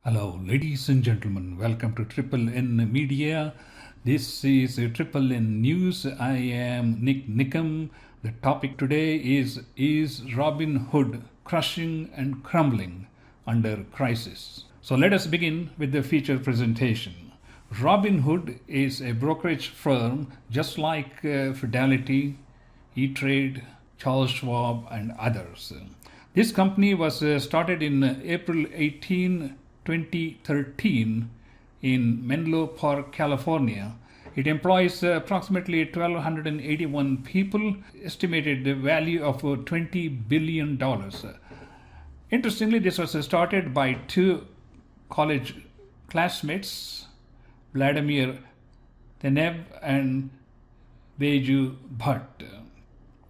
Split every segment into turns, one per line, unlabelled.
Hello, ladies and gentlemen. Welcome to Triple N Media. This is Triple N News. I am NIK NIKAM. The topic today is Robinhood crushing and crumbling under crisis? So let us begin with the feature presentation. Robinhood is a brokerage firm just like Fidelity, E-Trade, Charles Schwab, and others. This company was started in April 18, 2013 in Menlo Park, California. It employs approximately 1,281 people, estimated value of $20 billion. Interestingly, this was started by two college classmates, Vladimir Tenev and Beju Bhatt.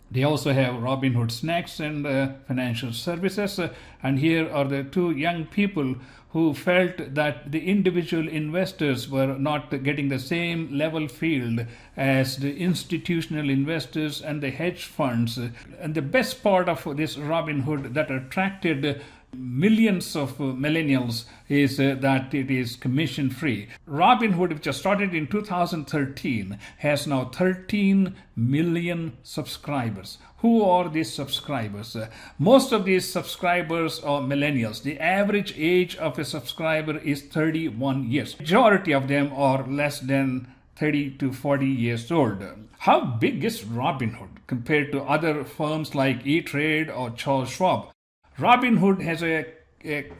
They also have Robinhood Snacks and financial services. And here are the two young people who felt that the individual investors were not getting the same level field as the institutional investors and the hedge funds. And the best part of this Robinhood that attracted millions of millennials is that it is commission free. Robinhood, which was started in 2013, has now 13 million subscribers. Who are these subscribers? Most of these subscribers are millennials. The average age of a subscriber is 31 years. Majority of them are less than 30 to 40 years old. How big is Robinhood compared to other firms like E-Trade or Charles Schwab? Robinhood has a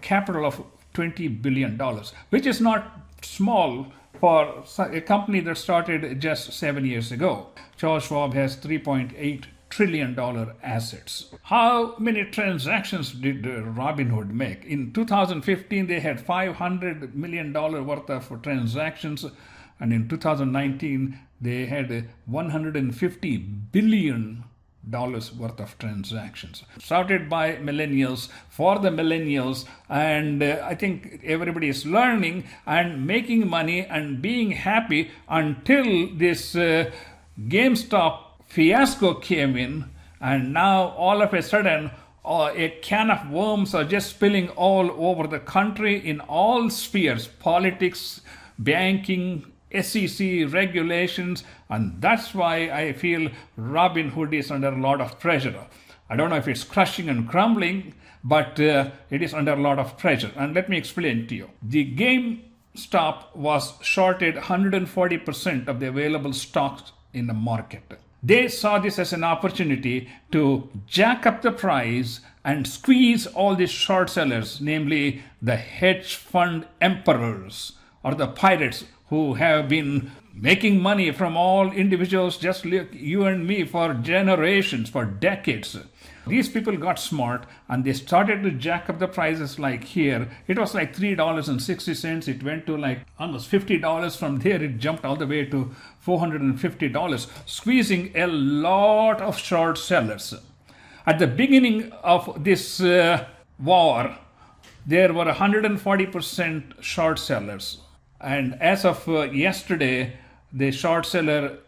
capital of $20 billion, which is not small for a company that started just 7 years ago. Charles Schwab has $3.8 trillion assets. How many transactions did Robinhood make? In 2015, they had $500 million worth of transactions, and in 2019, they had $150 billion worth of transactions. Started by millennials, for the millennials, and I think everybody is learning and making money and being happy until this GameStop fiasco came in, and now all of a sudden a can of worms are just spilling all over the country in all spheres: politics, banking, SEC regulations, and that's why I feel Robinhood is under a lot of pressure. I don't know if it's crushing and crumbling, but it is under a lot of pressure. And let me explain to you. The GameStop was shorted 140% of the available stocks in the market. They saw this as an opportunity to jack up the price and squeeze all these short sellers, namely the hedge fund emperors or the pirates who have been making money from all individuals just like you and me for generations, for decades. These people got smart and they started to jack up the prices. Like here, it was like $3.60. It went to like almost $50. From there, it jumped all the way to $450, squeezing a lot of short sellers. At the beginning of this war, there were 140% short sellers. And as of yesterday, the short seller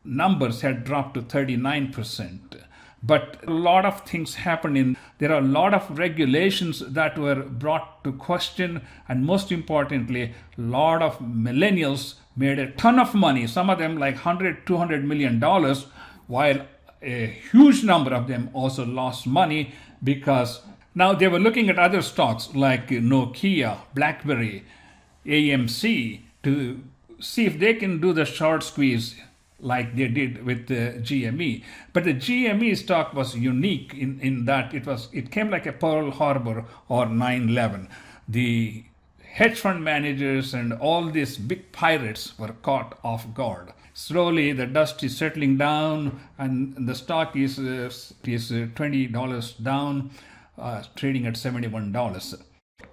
numbers had dropped to 39%. But a lot of things happened there are a lot of regulations that were brought to question, and most importantly, a lot of millennials made a ton of money, some of them like $100-200 million, while a huge number of them also lost money because now they were looking at other stocks like Nokia, BlackBerry, AMC to see if they can do the short squeeze like they did with the GME. But the GME stock was unique in that it came like a Pearl Harbor or 9/11. The hedge fund managers and all these big pirates were caught off guard. Slowly the dust is settling down and the stock is $20 down, trading at $71.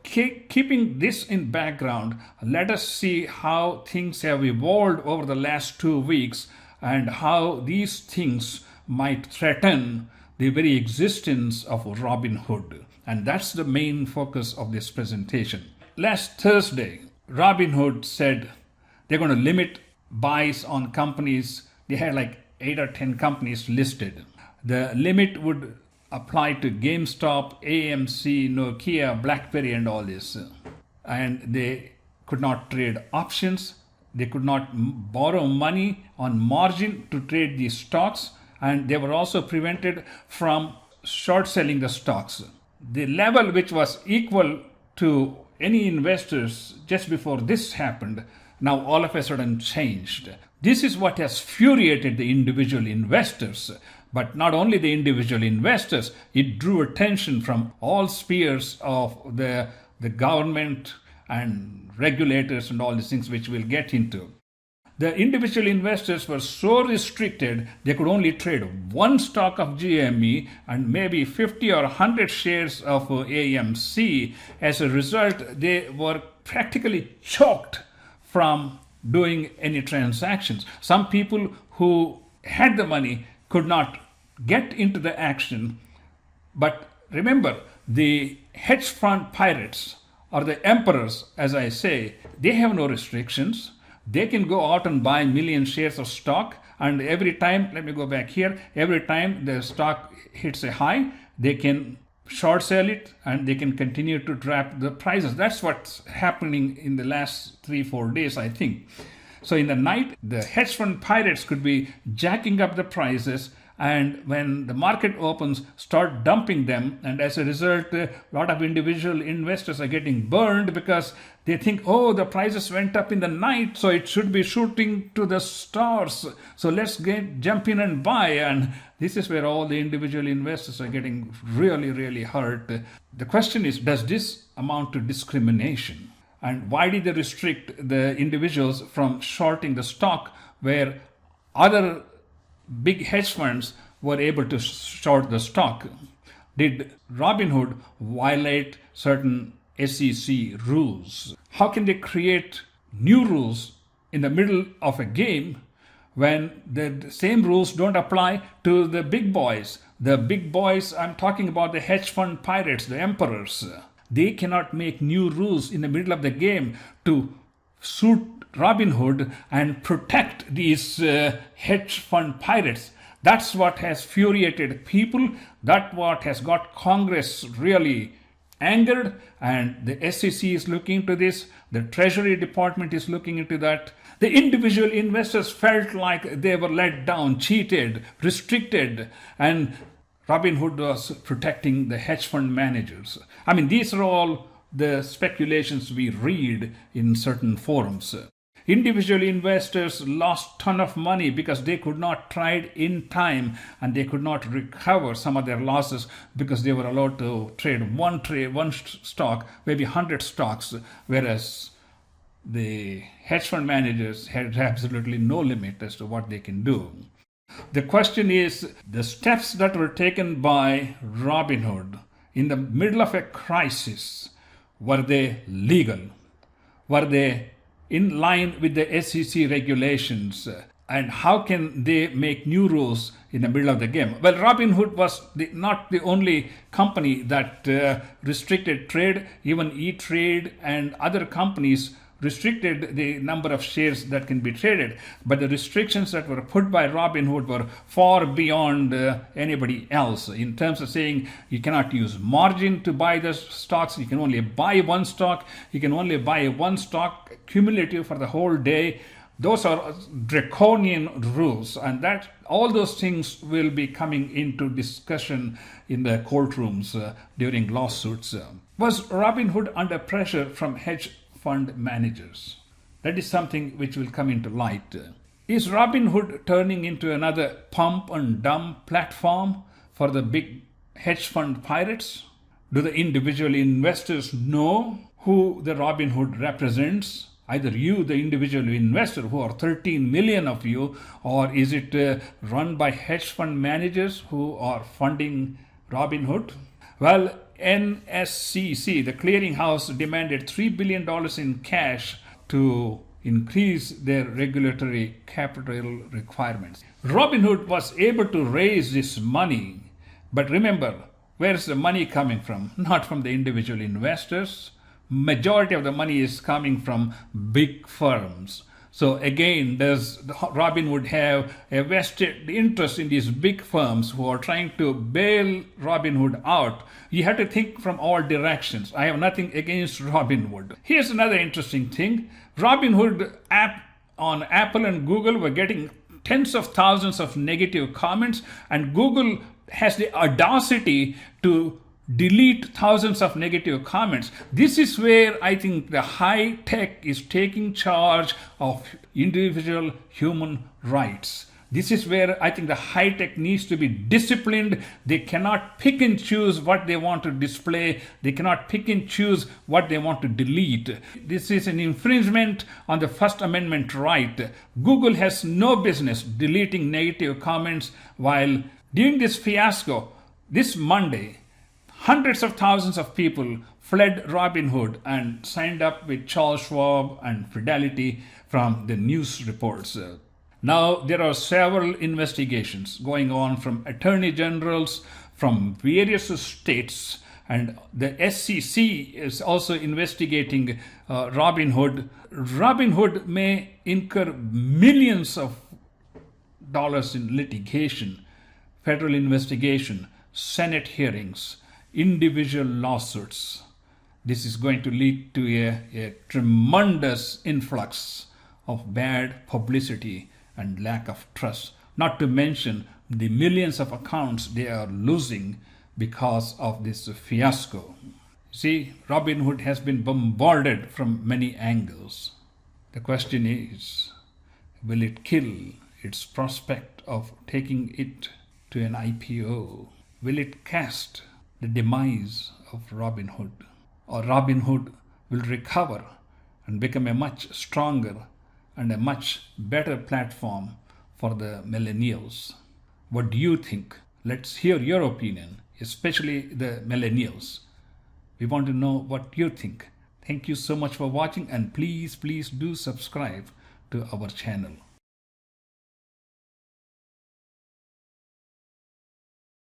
Keeping this in background, let us see how things have evolved over the last 2 weeks and how these things might threaten the very existence of Robinhood. And that's the main focus of this presentation. Last Thursday, Robinhood said they're going to limit buys on companies. They had like 8 or 10 companies listed. The limit would apply to GameStop, AMC, Nokia, BlackBerry, and all this. and they could not trade options. They could not borrow money on margin to trade these stocks, and they were also prevented from short selling the stocks. The level which was equal to any investors just before this happened, now all of a sudden changed. This is what has infuriated the individual investors. But not only the individual investors, it drew attention from all spheres of the government and regulators and all these things which we'll get into. The individual investors were so restricted, they could only trade one stock of GME and maybe 50 or 100 shares of AMC. As a result, they were practically choked from doing any transactions. Some people who had the money could not get into the action. But remember, the hedge fund pirates or the emperors, as I say, they have no restrictions. They can go out and buy million shares of stock, and every time, let me go back here, every time the stock hits a high, they can short sell it and they can continue to drop the prices. That's what's happening in the last 3-4 days, I think. So in the night, the hedge fund pirates could be jacking up the prices, and when the market opens, start dumping them. And as a result, a lot of individual investors are getting burned because they think, oh, the prices went up in the night, so it should be shooting to the stars. So let's jump in and buy. And this is where all the individual investors are getting really, really hurt. The question is, does this amount to discrimination? And why did they restrict the individuals from shorting the stock where other big hedge funds were able to short the stock? Did Robinhood violate certain SEC rules? How can they create new rules in the middle of a game when the same rules don't apply to the big boys? The big boys, I'm talking about the hedge fund pirates, the emperors. They cannot make new rules in the middle of the game to suit Robinhood and protect these hedge fund pirates. That's what has infuriated people. That's what has got Congress really angered, and the SEC is looking into this. The Treasury Department is looking into that. The individual investors felt like they were let down, cheated, restricted, and Robinhood was protecting the hedge fund managers. I mean, these are all the speculations we read in certain forums. Individual investors lost ton of money because they could not trade in time, and they could not recover some of their losses because they were allowed to trade one stock, maybe 100 stocks, whereas the hedge fund managers had absolutely no limit as to what they can do. The question is, the steps that were taken by Robinhood in the middle of a crisis, were they legal? Were they in line with the SEC regulations? And how can they make new rules in the middle of the game? Well, Robinhood was not the only company that restricted trade. Even E-Trade and other companies restricted the number of shares that can be traded. But the restrictions that were put by Robinhood were far beyond anybody else, in terms of saying you cannot use margin to buy the stocks. You can only buy one stock. You can only buy one stock cumulative for the whole day. Those are draconian rules, and that all those things will be coming into discussion in the courtrooms during lawsuits. Was Robinhood under pressure from hedge fund managers? That is something which will come into light. Is Robinhood turning into another pump and dump platform for the big hedge fund pirates? Do the individual investors know who the Robinhood represents? Either you, the individual investor, who are 13 million of you, or is it run by hedge fund managers who are funding Robinhood? Well, NSCC, the clearinghouse, demanded $3 billion in cash to increase their regulatory capital requirements. Robinhood was able to raise this money, but remember, where's the money coming from? Not from the individual investors. Majority of the money is coming from big firms. So again, does Robinhood have a vested interest in these big firms who are trying to bail Robinhood out? You have to think from all directions. I have nothing against Robinhood. Here's another interesting thing. Robinhood app on Apple and Google were getting tens of thousands of negative comments, and Google has the audacity to delete thousands of negative comments. This is where I think the high tech is taking charge of individual human rights. This is where I think the high tech needs to be disciplined. They cannot pick and choose what they want to display. They cannot pick and choose what they want to delete. This is an infringement on the First Amendment right. Google has no business deleting negative comments, while during this fiasco, this Monday, hundreds of thousands of people fled Robinhood and signed up with Charles Schwab and Fidelity from the news reports. Now, there are several investigations going on from attorney generals from various states, and the SEC is also investigating Robinhood. Robinhood may incur millions of dollars in litigation, federal investigation, Senate hearings, individual lawsuits. This is going to lead to a tremendous influx of bad publicity and lack of trust, not to mention the millions of accounts they are losing because of this fiasco. See, Robinhood has been bombarded from many angles. The question is, will it kill its prospect of taking it to an IPO? Will it cast the demise of Robinhood? Or Robinhood will recover and become a much stronger and a much better platform for the millennials? What do you think? Let's hear your opinion, especially the millennials. We want to know what you think. Thank you so much for watching, and please do subscribe to our channel.